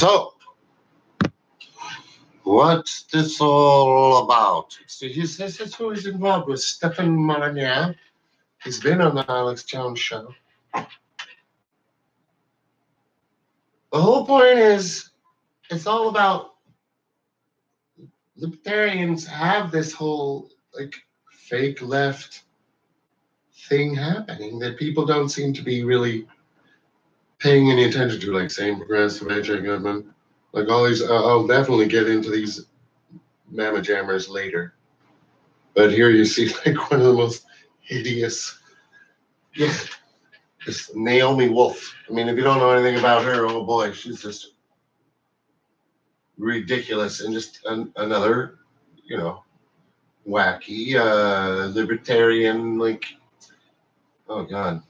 So, what's this all about? So he says that's who he's involved with, Stefan Molyneux. He's been on the Alex Jones show. The whole point is, it's all about libertarians have this whole like fake left thing happening that people don't seem to be really paying any attention to, like same progressive, H.A. Goodman, like all these. I'll definitely get into these mamma jammers later, but here you see like one of the most hideous. Yeah, this Naomi Wolf. I mean, if you don't know anything about her, oh boy, she's just ridiculous and just another, wacky libertarian. Like, oh god,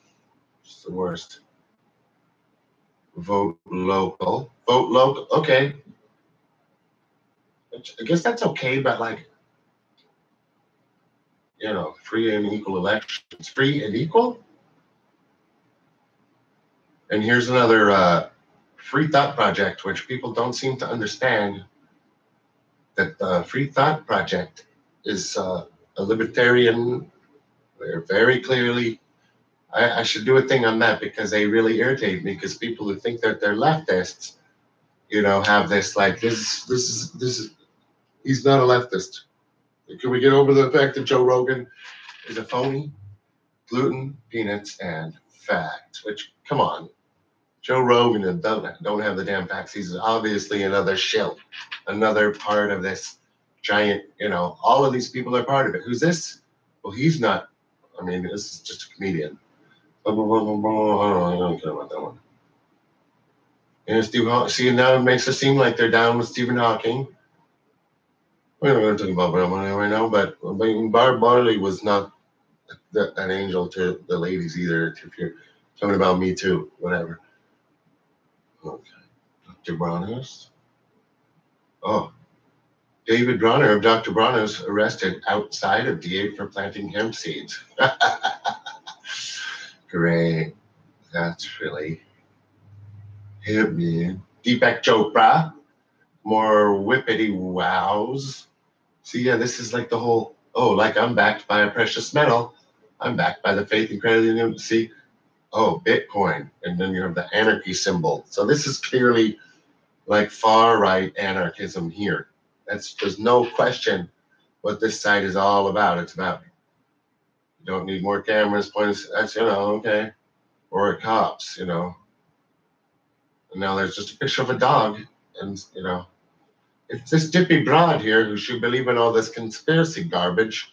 it's the worst. Vote local. Vote local. Okay. I guess that's okay, but like, free and equal elections. Free and equal? And here's another free thought project, which people don't seem to understand, that the Free Thought Project is a libertarian. They're very clearly, I should do a thing on that because they really irritate me, because people who think that they're leftists, have this like, this is, he's not a leftist. Can we get over the fact that Joe Rogan is a phony? Gluten, peanuts, and facts, which, come on. Joe Rogan don't have the damn facts. He's obviously another shill, another part of this giant, all of these people are part of it. Who's this? Well, he's not. I mean, this is just a comedian. I don't care about that one. And see, now it makes it seem like they're down with Stephen Hawking. We're not going to talk about Barb Marley right now, but Barb Marley was not an angel to the ladies either, if you're talking about Me Too, whatever. Okay. Dr. Bronner's. Oh. David Bronner of Dr. Bronner's arrested outside of DA for planting hemp seeds. Great. That's really hit me. Deepak Chopra. More whippity wows. See, yeah, this is like the whole, like I'm backed by a precious metal. I'm backed by the faith and credit. See, Bitcoin. And then you have the anarchy symbol. So this is clearly like far-right anarchism here. There's no question what this site is all about. It's about, you don't need more cameras, points, that's, okay. Or cops, And now there's just a picture of a dog. And, it's this Dippy Broad here who should believe in all this conspiracy garbage,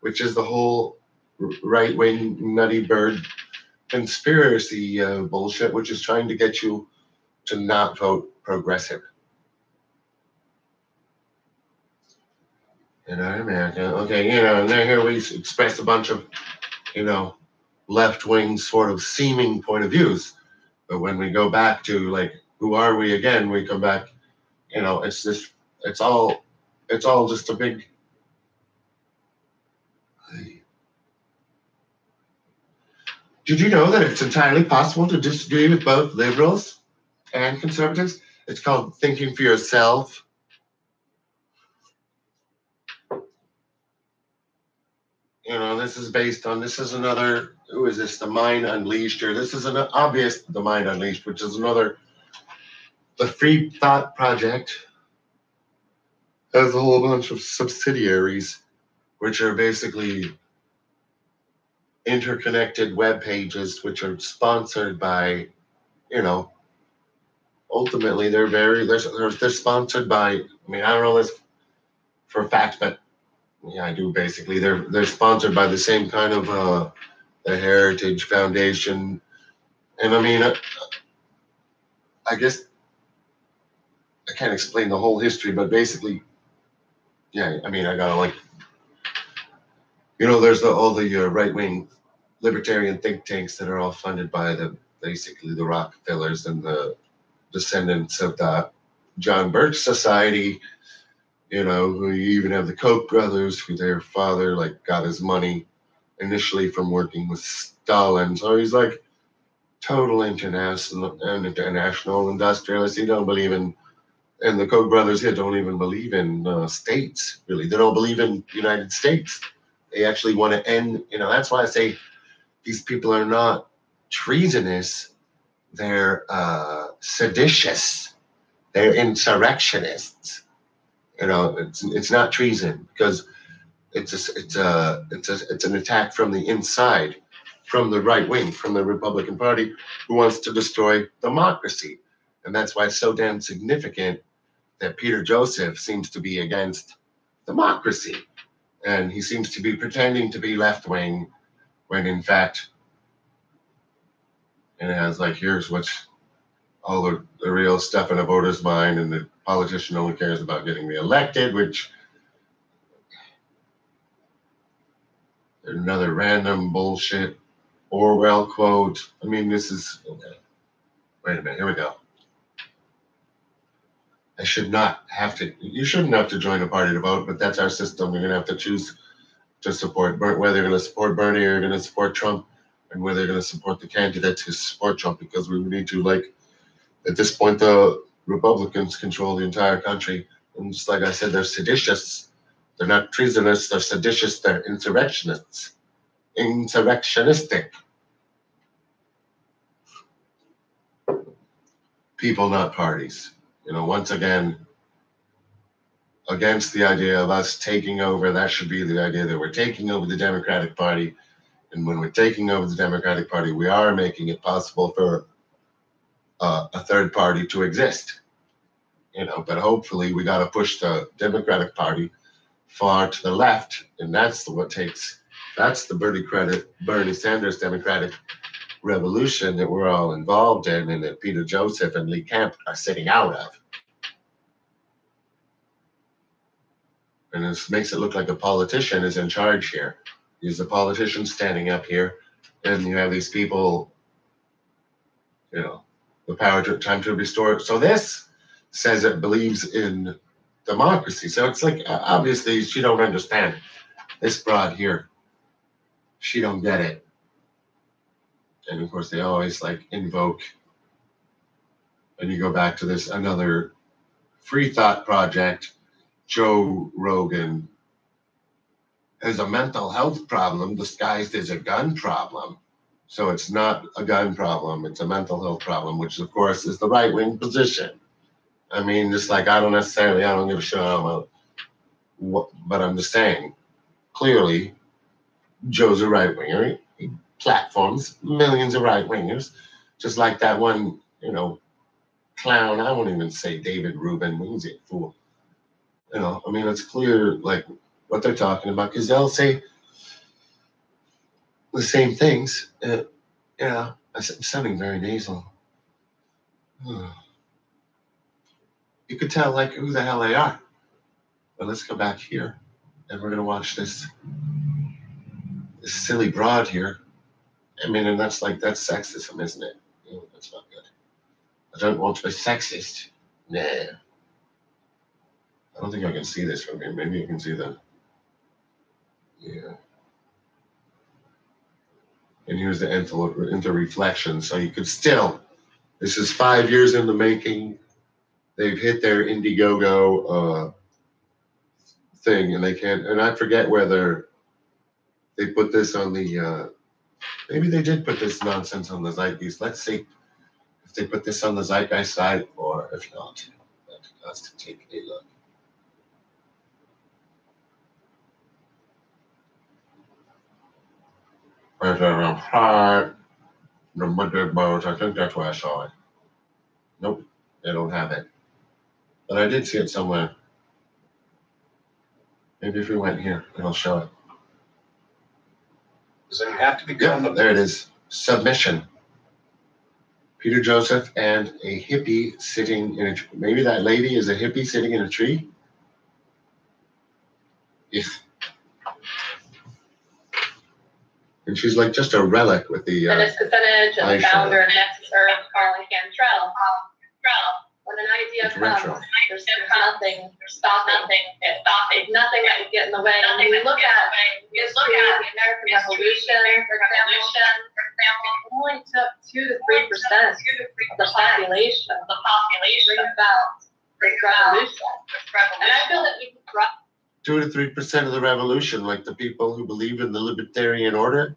which is the whole right-wing nutty bird conspiracy bullshit, which is trying to get you to not vote progressive. In America, okay, and then here we express a bunch of, left-wing sort of seeming point of views. But when we go back to, like, who are we again, we come back, it's all just a big, did you know that it's entirely possible to disagree with both liberals and conservatives? It's called thinking for yourself. This is based on, this is another, who is this? The Mind Unleashed, or this is an obvious, The Mind Unleashed, which is another, the Free Thought Project has a whole bunch of subsidiaries, which are basically interconnected web pages, which are sponsored by, ultimately they're sponsored by, I mean, I don't know this for a fact, but yeah, I do basically. They're sponsored by the same kind of the Heritage Foundation, and I mean, I guess I can't explain the whole history, but basically, yeah, I mean, I gotta like, there's all the right-wing libertarian think tanks that are all funded by basically the Rockefellers and the descendants of the John Birch Society. Who you even have the Koch brothers, who their father got his money initially from working with Stalin. So he's like total international industrialists. He don't believe in, and the Koch brothers here don't even believe in states, really. They don't believe in United States. They actually want to end, that's why I say these people are not treasonous. They're seditious. They're insurrectionists. It's not treason because it's an attack from the inside, from the right wing, from the Republican Party, who wants to destroy democracy. And that's why it's so damn significant that Peter Joseph seems to be against democracy. And he seems to be pretending to be left wing when in fact, and it has like, here's what's all the real stuff in a voter's mind, and the politician only cares about getting reelected, which another random bullshit Orwell quote. I mean, this is okay. Wait a minute, here we go. You shouldn't have to join a party to vote, but that's our system. You're gonna have to choose to support whether you're gonna support Bernie or you're gonna support Trump, and whether you're gonna support the candidates who support Trump, because we need to, like, at this point, the Republicans control the entire country. And just like I said, they're seditious. They're not treasonous, they're seditious, they're insurrectionists. Insurrectionistic. People, not parties. Once again, against the idea of us taking over. That should be the idea that we're taking over the Democratic Party. And when we're taking over the Democratic Party, we are making it possible for a third party to exist. But hopefully we got to push the Democratic Party far to the left. And that's the Bernie Sanders Democratic Revolution that we're all involved in, and that Peter Joseph and Lee Camp are sitting out of. And this makes it look like a politician is in charge here. He's a politician standing up here, and you have these people, the power time to restore. So this says it believes in democracy. So it's like, obviously she don't understand. This broad here, she don't get it. And of course they always invoke, and you go back to this, another free thought project, Joe Rogan has a mental health problem disguised as a gun problem. So it's not a gun problem, it's a mental health problem, which of course is the right-wing position. I mean, just like, I don't give a shit about what, but I'm just saying, clearly, Joe's a right-winger. He platforms millions of right-wingers, just like that one, clown, I won't even say David Rubin, he's a fool. I mean, it's clear, what they're talking about, because they'll say the same things. I'm sounding very nasal. You could tell, who the hell they are. But let's go back here, and we're going to watch this silly broad here. I mean, and that's sexism, isn't it? That's not good. I don't want to be sexist. Nah. I don't think I can see this from here. Maybe you can see that. Yeah. And here's the interreflection. So you could still, this is 5 years in the making. They've hit their Indiegogo thing, and they can't, and I forget whether they put this on the, maybe they did put this nonsense on the Zeitgeist. Let's see if they put this on the Zeitgeist side, or if not. That has to take a look. I think that's where I saw it. Nope, they don't have it. But I did see it somewhere. Maybe if we went here, it'll show it. Does it have to be done? There it is. Submission. Peter Joseph and a hippie sitting in a tree. Maybe that lady is a hippie sitting in a tree? If. And she's just a relic with the. Dennis Kucinich and the founder of Nexus Earth, Carly Cantrell. When an idea comes, there's nothing stopping it. There's nothing that would get in the way. And when we look at the American Revolution, for example, it only took 2 to 3% of the population bring about this revolution. And I feel that we can 2 to 3% of the revolution, like the people who believe in the libertarian order.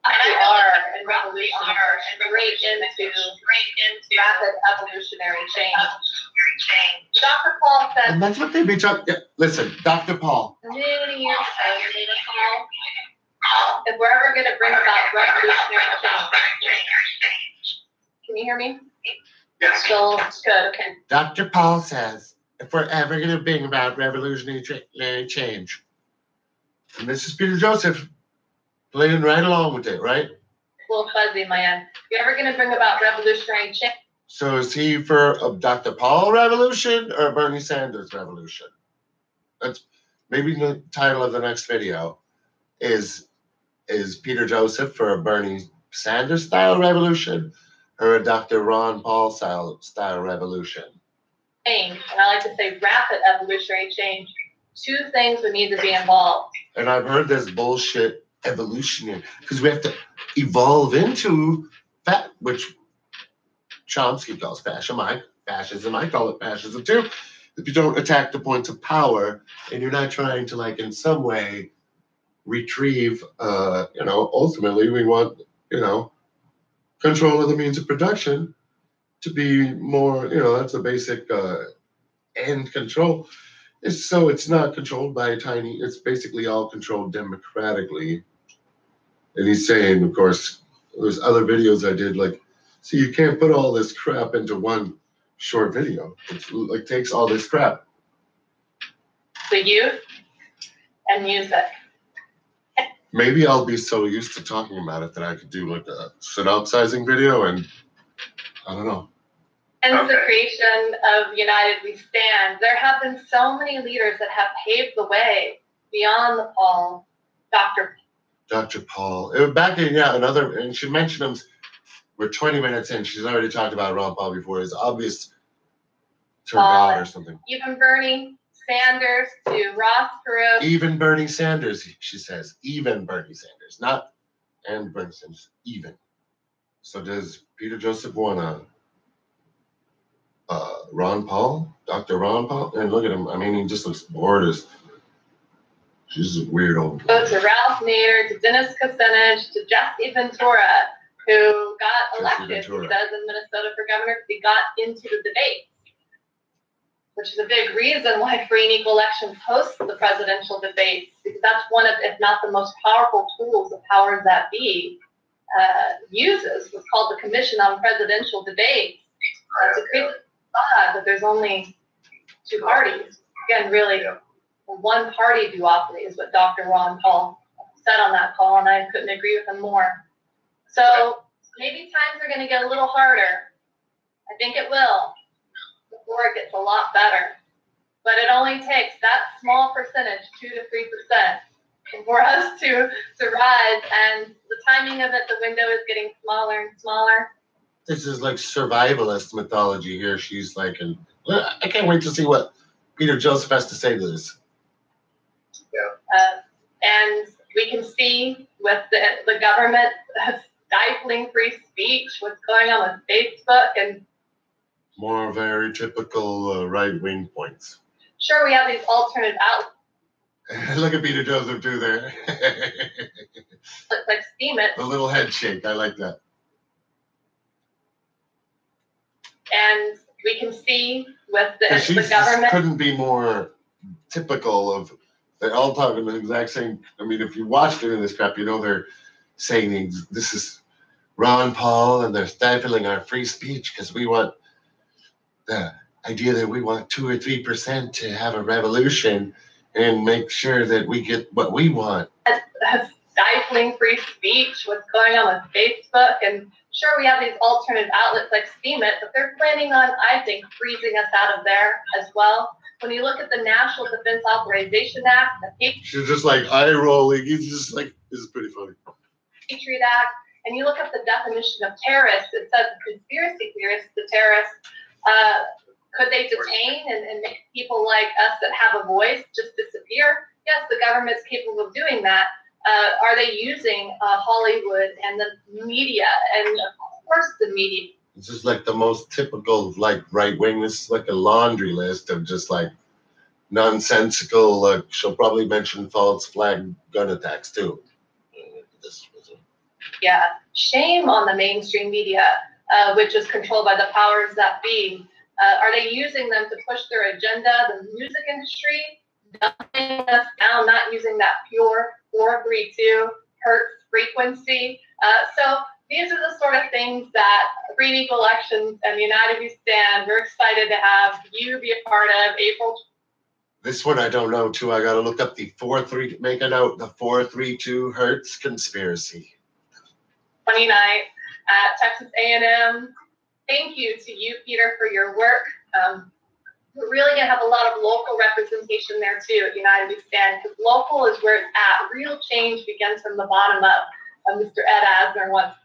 We are in revolution straight into rapid evolutionary change. Dr. Paul said, And that's what they be talking. Yeah, listen, Dr. Paul. many years ago, if we're ever going to bring about revolutionary change. Can you hear me? Yes. Still good, okay. Dr. Paul says, if we're ever going to bring about revolutionary change, and this is Peter Joseph playing right along with it, right? A little fuzzy in my end. If you're ever going to bring about revolutionary change. So is he for a Dr. Paul revolution or a Bernie Sanders revolution? That's maybe the title of the next video. Is Peter Joseph for a Bernie Sanders style revolution or a Dr. Ron Paul style revolution? Change, and I like to say rapid evolutionary change. Two things would need to be involved. And I've heard this bullshit evolutionary because we have to evolve into that, which Chomsky calls fascism. I call it fascism too. If you don't attack the points of power and you're not trying to, like, in some way retrieve, ultimately we want, control of the means of production to be more, that's a basic end control. So it's not controlled by it's basically all controlled democratically. And he's saying, of course, there's other videos I did, like, see, you can't put all this crap into one short video. It like takes all this crap. The youth and music. Maybe I'll be so used to talking about it that I could do like a synopsizing video, and I don't know. And the creation of United We Stand. There have been so many leaders that have paved the way beyond the Paul. Dr. Paul. Back in, and she mentioned him. We're 20 minutes in. She's already talked about Ron Paul before. It's obvious to God or something. Even Bernie Sanders to Ross Perot. Even Bernie Sanders, she says. Even Bernie Sanders. Not and Bernie Sanders. Even. So does Peter Joseph want Ron Paul? Dr. Ron Paul? And look at him. I mean, he just looks bored as... She's a weirdo. Go to Ralph Nader, to Dennis Kucinich, to Jesse Ventura, who got elected, he says, in Minnesota for governor because he got into the debate, which is a big reason why free and equal elections hosts the presidential debates, because that's one of, if not the most powerful tools the powers that be uses. It's called the Commission on Presidential Debates. To create the thought that there's only two parties. Again, really, one party duopoly is what Dr. Ron Paul said on that call, and I couldn't agree with him more. So maybe times are going to get a little harder. I think it will before it gets a lot better. But it only takes that small percentage, 2 to 3%, for us to rise. And the timing of it, the window is getting smaller and smaller. This is like survivalist mythology here. She's like, and I can't wait to see what Peter Joseph has to say to this. Yeah. And we can see with the government stifling free speech, what's going on with Facebook, and more very typical right-wing points. Sure, we have these alternative outlets. Look at Peter Joseph do there. Looks like steam it. The little head shake, I like that. And we can see with the government. Couldn't be more typical of, they're all talking the exact same. I mean, if you watched any of this crap, they're saying this is Ron Paul and they're stifling our free speech because we want the idea that we want 2 or 3% to have a revolution and make sure that we get what we want. Stifling free speech, what's going on with Facebook, and sure, we have these alternative outlets like Steemit, but they're planning on, I think, freezing us out of there as well. When you look at the National Defense Authorization Act, the she's just like eye rolling. He's just like, this is pretty funny. Patriot Act, and you look at the definition of terrorist, it says conspiracy theorists, the terrorists, could they detain and make people like us that have a voice just disappear? Yes, the government's capable of doing that. Are they using Hollywood and the media, and of course the media? It's just like the most typical, like, right wing. This is like a laundry list of just like nonsensical. Like, she'll probably mention false flag gun attacks too. Yeah, shame on the mainstream media, which is controlled by the powers that be. Are they using them to push their agenda? The music industry, dumbing us down, not using that pure 432 hertz frequency. So these are the sort of things that free and equal elections and the United We Stand, we're excited to have you be a part of April. This one I don't know too. I got to look up the 432 hertz conspiracy. 29th at Texas A&M. Thank you to you, Peter, for your work. We're really going to have a lot of local representation there too at United We Stand, because local is where it's at. Real change begins from the bottom up. Mr. Ed Asner once.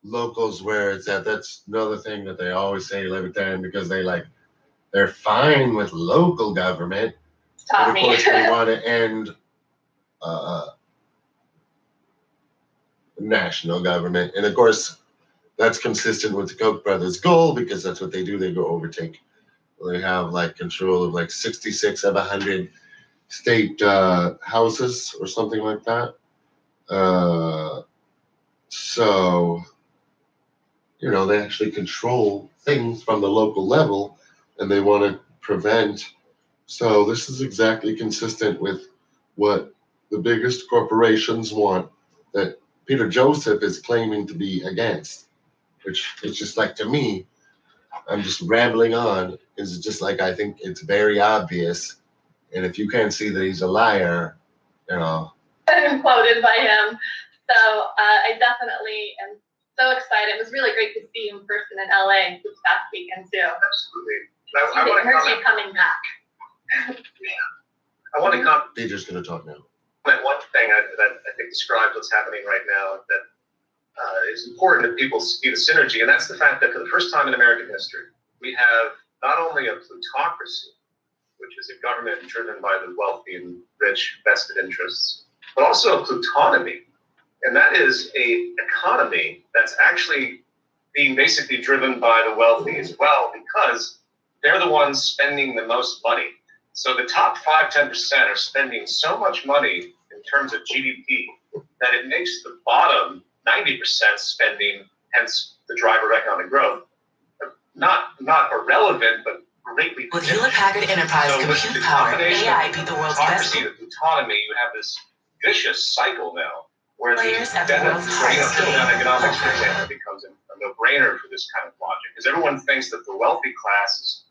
Local's where it's at. That's another thing that they always say, libertarian, because they're fine with local government, but of course they want to end national government, and of course that's consistent with the Koch brothers' goal, because that's what they do. They go overtake. They have like control of like 66 of 100 state houses or something like that. So, you know, they actually control things from the local level, and they want to prevent. So this is exactly consistent with what the biggest corporations want, that Peter Joseph is claiming to be against, which it's just like, to me, I'm just rambling on. It's just like, I think it's very obvious. And if you can't see that he's a liar, you know. I'm quoted by him. So I definitely am so excited. It was really great to see you in person in LA this past weekend too. Absolutely. I want to comment. You coming back. Yeah. I want to comment. Peter's going to talk now. One thing that I think describes what's happening right now that is important that people see the synergy, and that's the fact that for the first time in American history, we have not only a plutocracy, which is a government driven by the wealthy and rich vested interests, but also a plutonomy. And that is an economy that's actually being basically driven by the wealthy as well, because they're the ones spending the most money. So the top 5–10% are spending so much money in terms of GDP that it makes the bottom 90% spending, hence the driver of economic growth, not irrelevant, but greatly. With Hewlett-Packard Enterprise compute power, AI beat the world's best. The autonomy, you have this vicious cycle now, where the economics, for example, becomes a no-brainer for this kind of logic, because everyone thinks that the wealthy classes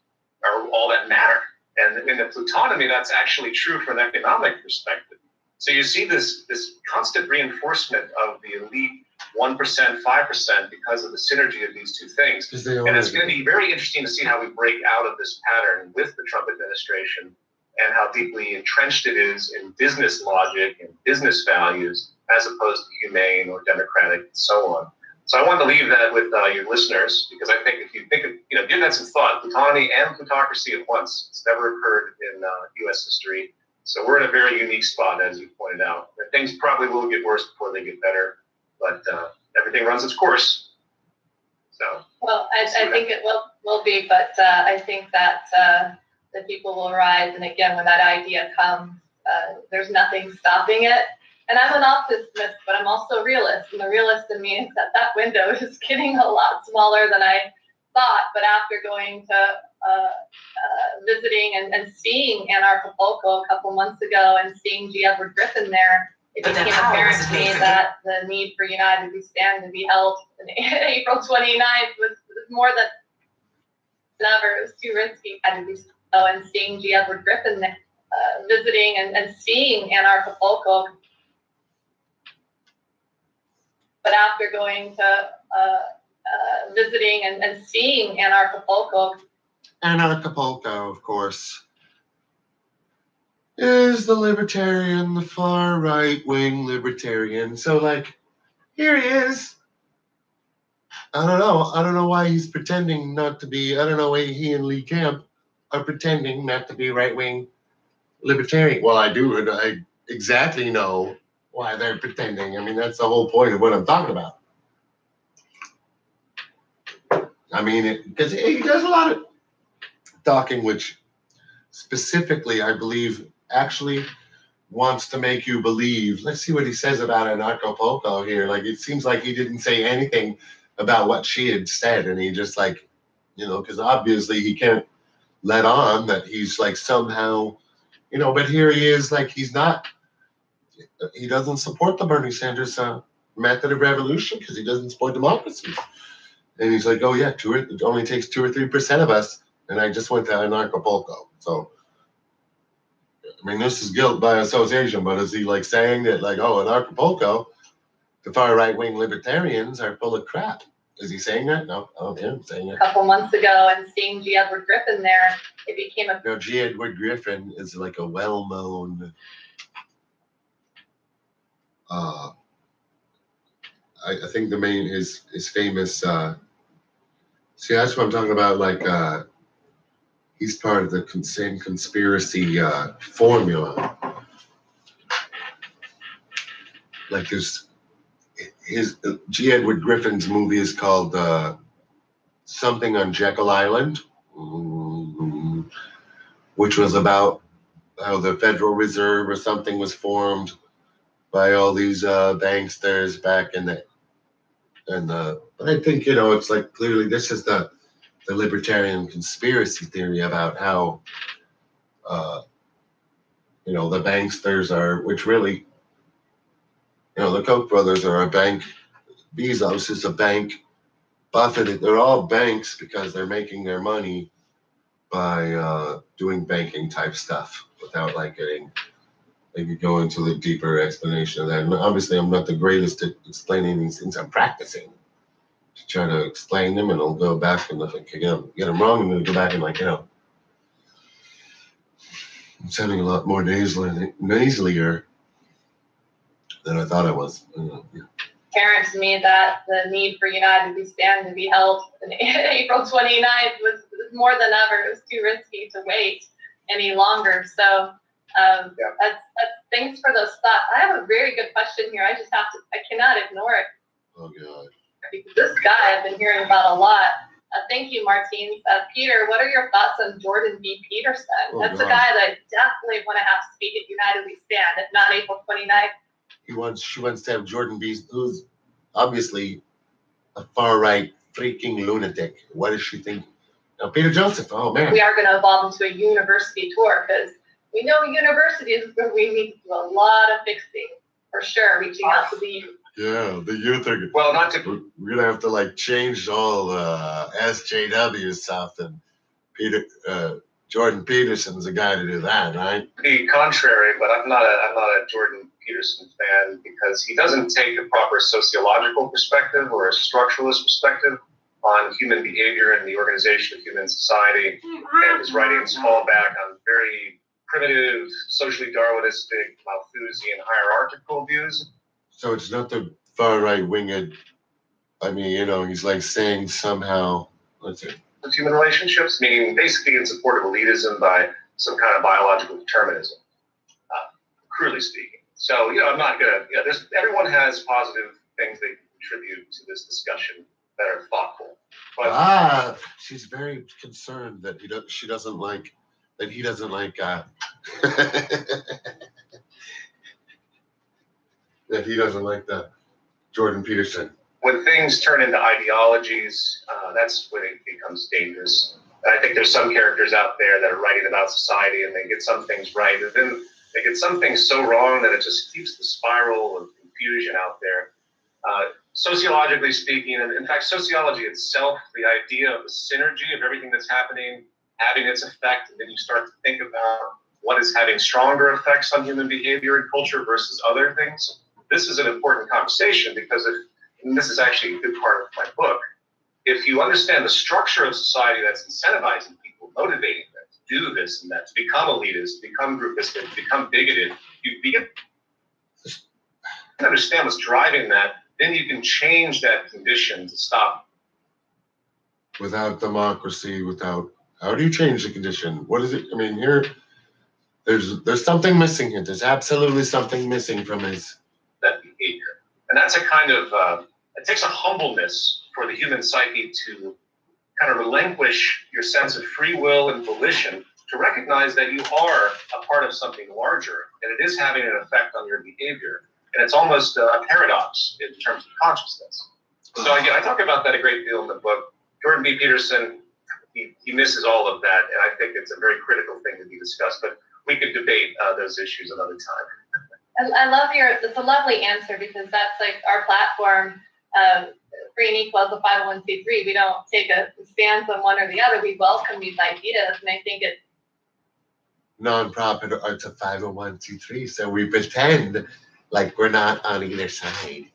are all that matter. And in the plutonomy, that's actually true from an economic perspective. So you see this constant reinforcement of the elite 1%, 5% because of the synergy of these two things. And it's going to be very interesting to see how we break out of this pattern with the Trump administration, and how deeply entrenched it is in business logic and business values, as opposed to humane or democratic and so on. So I wanted to leave that with your listeners, because I think if you think of, give that some thought, plutony and plutocracy at once. It's never occurred in U.S. history. So we're in a very unique spot, as you pointed out. And things probably will get worse before they get better, but everything runs its course. So. Well, I think it will be, but I think that the people will rise. And again, when that idea comes, there's nothing stopping it. And I'm an optimist, but I'm also a realist. And the realist in me is that window is getting a lot smaller than I thought. But after going to visiting and seeing Acapulco a couple months ago, and seeing G. Edward Griffin there, it became apparent to me that the need for United We Stand to be held on April 29th was more than ever. It was too risky. And seeing G. Edward Griffin there, visiting and seeing Acapulco. But after going to visiting and seeing Acapulco. Acapulco, of course, is the libertarian, the far right-wing libertarian. So, like, here he is. I don't know why he's pretending not to be. I don't know why he and Lee Camp are pretending not to be right-wing libertarian. Well, I do, and I exactly know why they're pretending. I mean, that's the whole point of what I'm talking about. I mean, because he does a lot of talking, which specifically, I believe, actually wants to make you believe. Let's see what he says about Anarchapulco here. Like, it seems like he didn't say anything about what she had said, and he just like, you know, because obviously he can't let on that he's like somehow, you know, but here he is, like he doesn't support the Bernie Sanders method of revolution because he doesn't support democracy. And he's like, oh yeah, it only takes 2 or 3% of us, and I just went to Anarchapulco. So, I mean, this is guilt by association, but is he like saying that, like, oh, Anarchapulco, the far right-wing libertarians are full of crap? Is he saying that? No, I don't hear him saying that. A couple months ago, and seeing G. Edward Griffin there, it became a... No, G. Edward Griffin is like a well-known... I think the main is famous... see, that's what I'm talking about, like... he's part of the same conspiracy formula. Like there's G. Edward Griffin's movie is called Something on Jekyll Island, which was about how the Federal Reserve or something was formed by all these banksters back in the. But I think, you know, it's like clearly this is the libertarian conspiracy theory about how, you know, the banksters are, which really, you know, the Koch brothers are a bank. Bezos is a bank. Buffett, they're all banks because they're making their money by doing banking type stuff without like getting, maybe go into the deeper explanation of that. And obviously, I'm not the greatest at explaining these things. I'm practicing to try to explain them, and I'll go back and if I get them wrong, I'm going to go back and like, you know, I'm sounding a lot more nasalier than I thought I was. Yeah. Apparent to me that the need for United We Stand to be held on April 29th was more than ever. It was too risky to wait any longer. So that's thanks for those thoughts. I have a very good question here. I cannot ignore it. Oh God. Because this guy I've been hearing about a lot. Thank you, Martine. Peter, what are your thoughts on Jordan B. Peterson? That's a guy that I definitely want to have speak at United We Stand, if not April 29th. She wants to have Jordan B., who's obviously a far-right freaking lunatic. What does she think? Now, Peter Joseph, oh man. We are going to evolve into a university tour because we know universities is where we need to do a lot of fixing, for sure, reaching out to the youth. Yeah, the youth are. Well, not to. We're gonna have to like change all SJW stuff, and Jordan Peterson's the guy to do that, right? The contrary, but I'm not a Jordan Peterson fan because he doesn't take a proper sociological perspective or a structuralist perspective on human behavior and the organization of human society, and his writings fall back on very primitive, socially Darwinistic, Malthusian, hierarchical views. So it's not the far right winged. I mean, you know, he's like saying somehow, let's see. Human relationships, meaning basically in support of elitism by some kind of biological determinism, crudely speaking. So, you know, I'm not gonna. You know, everyone has positive things they can contribute to this discussion that are thoughtful. But she's very concerned that he doesn't like that he doesn't like the Jordan Peterson. When things turn into ideologies, that's when it becomes dangerous. And I think there's some characters out there that are writing about society and they get some things right, and then they get some things so wrong that it just keeps the spiral of confusion out there. Sociologically speaking, and in fact, sociology itself, the idea of the synergy of everything that's happening, having its effect, and then you start to think about what is having stronger effects on human behavior and culture versus other things. This is an important conversation because and this is actually a good part of my book, if you understand the structure of society that's incentivizing people, motivating them to do this and that, to become elitist, to become groupistic, to become bigoted, you begin to understand what's driving that, then you can change that condition to stop. Without democracy, how do you change the condition? What is it? I mean, there's something missing here. There's absolutely something missing from his And that's a kind of, it takes a humbleness for the human psyche to kind of relinquish your sense of free will and volition to recognize that you are a part of something larger, and it is having an effect on your behavior. And it's almost a paradox in terms of consciousness. So again, I talk about that a great deal in the book. Jordan B. Peterson, he misses all of that, and I think it's a very critical thing to be discussed, but we could debate those issues another time. I love it's a lovely answer, because that's like our platform. Free and equal as a 501c3. We don't take a stance on one or the other. We welcome these ideas, and I think it's non-profit, or it's a 501c3. So we pretend like we're not on either side.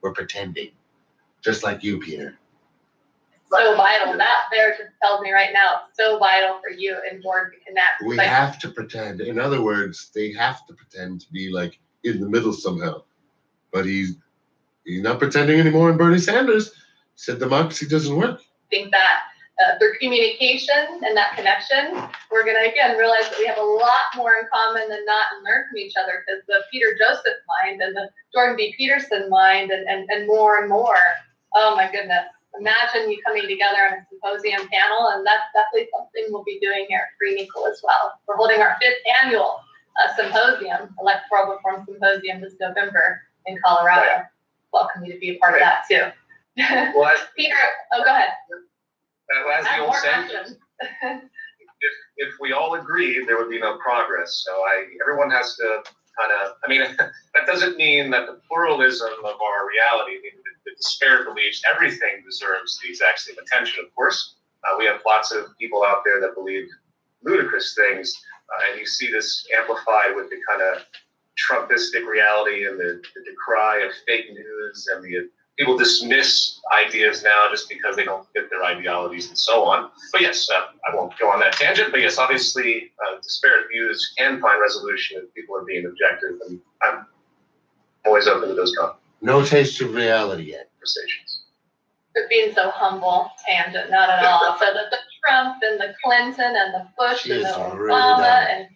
We're pretending, just like you, Peter. So vital. That there just tells me right now, it's so vital for you and Jordan to connect. We have to pretend. In other words, they have to pretend to be like in the middle somehow. But he's not pretending anymore. And Bernie Sanders said democracy doesn't work. I think that through communication and that connection, we're going to, again, realize that we have a lot more in common than not, and learn from each other, because the Peter Joseph mind and the Jordan B. Peterson mind and more and more. Oh, my goodness. Imagine you coming together on a symposium panel, and that's definitely something we'll be doing here at Free and Equal as well. We're holding our 5th annual symposium, Electoral Reform Symposium, this November in Colorado. Right. Welcome you to be a part of that too. Well, Peter, go ahead. As the old saying, if we all agreed, there would be no progress. So everyone has to kind of, I mean, that doesn't mean that the pluralism of our reality, the disparate beliefs, everything deserves the exact same attention, of course. We have lots of people out there that believe ludicrous things, and you see this amplified with the kind of Trumpistic reality and the decry of fake news, and the people dismiss ideas now just because they don't fit their ideologies and so on. But yes, I won't go on that tangent, but yes, obviously disparate views can find resolution if people are being objective, and I'm always open to those no taste of reality yet. Conversations. For being so humble, tangent, not at all. So the Trump and the Clinton and the Bush and the Obama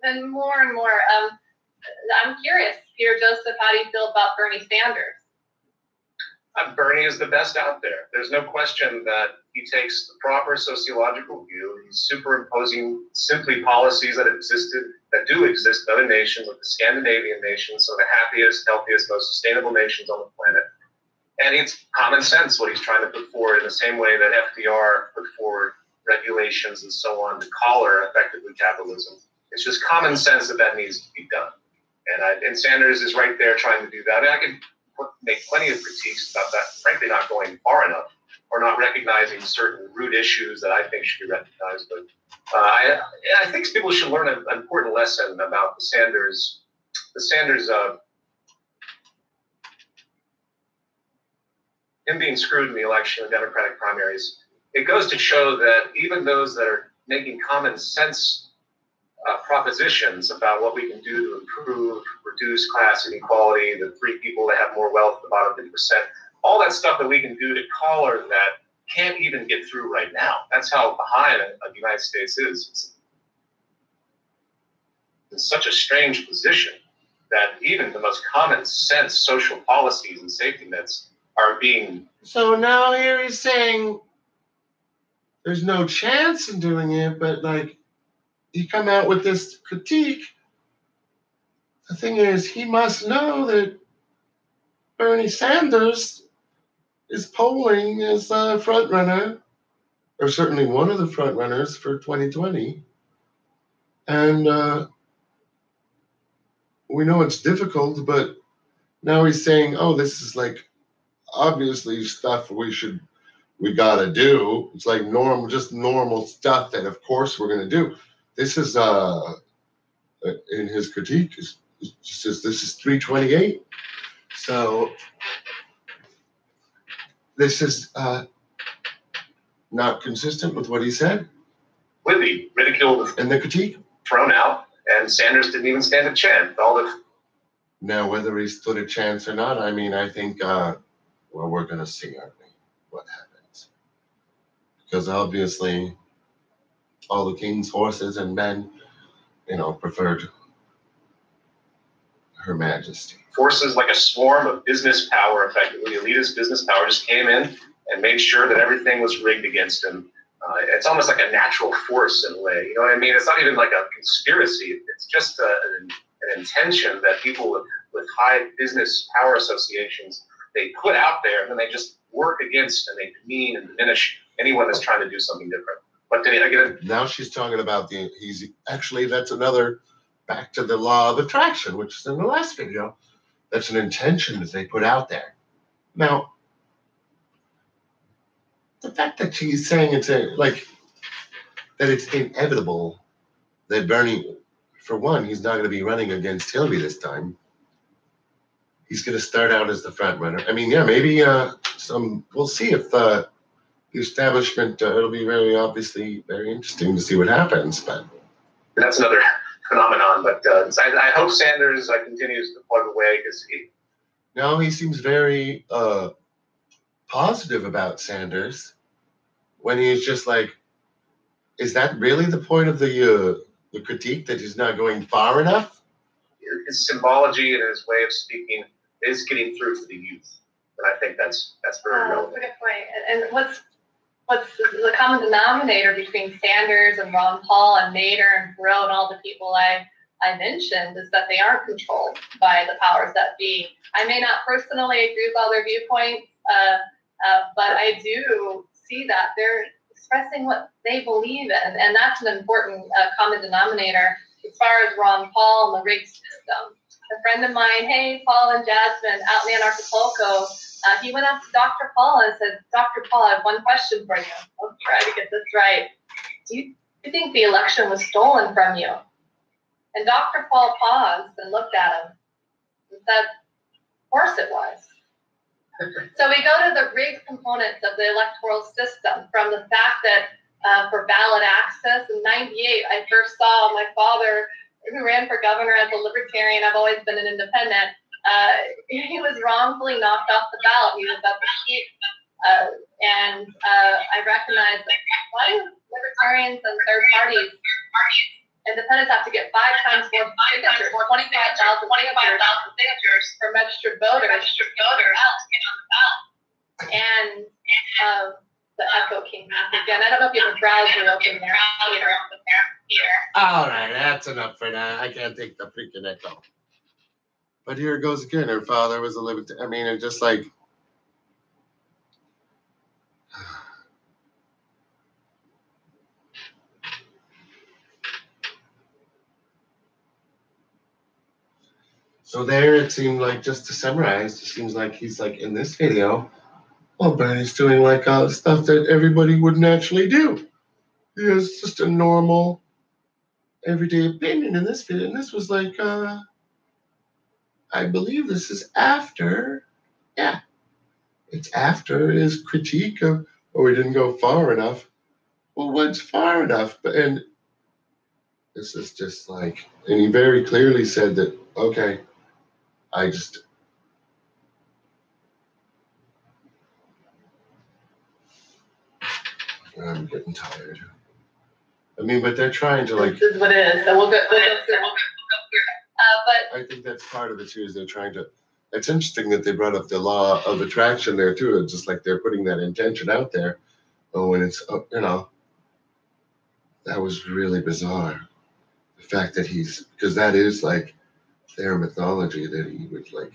and more and more. I'm curious, Peter Joseph, how do you feel about Bernie Sanders? Bernie is the best out there. There's no question that he takes the proper sociological view. He's superimposing simply policies that do exist in other nations, like the Scandinavian nations, so the happiest, healthiest, most sustainable nations on the planet. And it's common sense what he's trying to put forward, in the same way that FDR put forward regulations and so on to collar effectively capitalism. It's just common sense that needs to be done. And Sanders is right there trying to do that. I could make plenty of critiques about that, frankly, not going far enough or not recognizing certain root issues that I think should be recognized. But I think people should learn an important lesson about the Sanders him being screwed in the election, the Democratic primaries. It goes to show that even those that are making common sense propositions about what we can do to improve, reduce class inequality, the 3 people that have more wealth at the bottom 50%, all that stuff that we can do to collar that can't even get through right now. That's how behind the United States is. It's in such a strange position that even the most common sense social policies and safety nets are being... So now here he's saying there's no chance in doing it, but like, he come out with this critique. The thing is, he must know that Bernie Sanders is polling as a front runner, or certainly one of the front runners for 2020. And we know it's difficult, but now he's saying, oh, this is like obviously stuff we gotta do. It's like normal stuff that of course we're gonna do. This is in his critique, it says this is 328. So this is not consistent with what he said. Completely ridiculed and the critique, thrown out, and Sanders didn't even stand a chance. Now, whether he stood a chance or not, I mean, I think well, we're gonna see, aren't we, what happens? Because obviously, all the king's horses and men, preferred Her Majesty. forces, like a swarm of business power, effectively elitist business power, just came in and made sure that everything was rigged against him. It's almost like a natural force in a way. You know what I mean? It's not even like a conspiracy. It's just an intention that people with high business power associations, they put out there, and then they just work against and they demean and diminish anyone that's trying to do something different. But then again, now she's talking about that's another back to the law of attraction, which is in the last video. That's an intention that they put out there. Now, the fact that she's saying that it's inevitable that Bernie, for one, he's not going to be running against Hillary this time. He's going to start out as the front runner. I mean, yeah, maybe we'll see if the establishment, it'll be obviously very interesting to see what happens. But that's another phenomenon. But I hope Sanders continues to plug away because he seems very positive about Sanders when he's just like, is that really the point of the critique, that he's not going far enough? His symbology and his way of speaking is getting through to the youth, and I think that's very relevant. That's a good point. And what's the common denominator between Sanders and Ron Paul and Nader and Perot and all the people I mentioned is that they aren't controlled by the powers that be. I may not personally agree with all their viewpoints, but I do see that they're expressing what they believe in, and that's an important common denominator. As far as Ron Paul and the rigged system, a friend of mine, hey, Paul and Jasmine, out in Anarchapulco, he went up to Dr. Paul and said, Dr. Paul, I have one question for you. I'll try to get this right. Do you think the election was stolen from you? And Dr. Paul paused and looked at him and said, of course it was. So we go to the rigged components of the electoral system, from the fact that for ballot access in '98, I first saw my father, who ran for governor as a libertarian. I've always been an independent. He was wrongfully knocked off the ballot. He was at the seat, and I recognized that why do libertarians and third parties, independents, have to get 5 times more signatures, 25,000 signatures from registered voters to get on the ballot. And the echo came back again. I don't know if you have a browser open there. All right, that's enough for now. I can't take the freaking echo. But here it goes again. Her father was a libertarian. I mean, it's just like, so there it seemed like, just to summarize, it seems like he's like in this video, well, Bernie's doing like stuff that everybody would naturally do. He has just a normal, everyday opinion in this video. And this was like, I believe this is after, it's after his critique of, we didn't go far enough. Well, what's far enough? And this is just like, and he very clearly said that, okay, I'm getting tired. I mean, but they're trying to like. This is what it is. So we'll go through. I think that's part of it too. Is they're trying to. It's interesting that they brought up the law of attraction there too. It's just like they're putting that intention out there. Oh, and it's that was really bizarre. The fact that because that is like their mythology, that he would like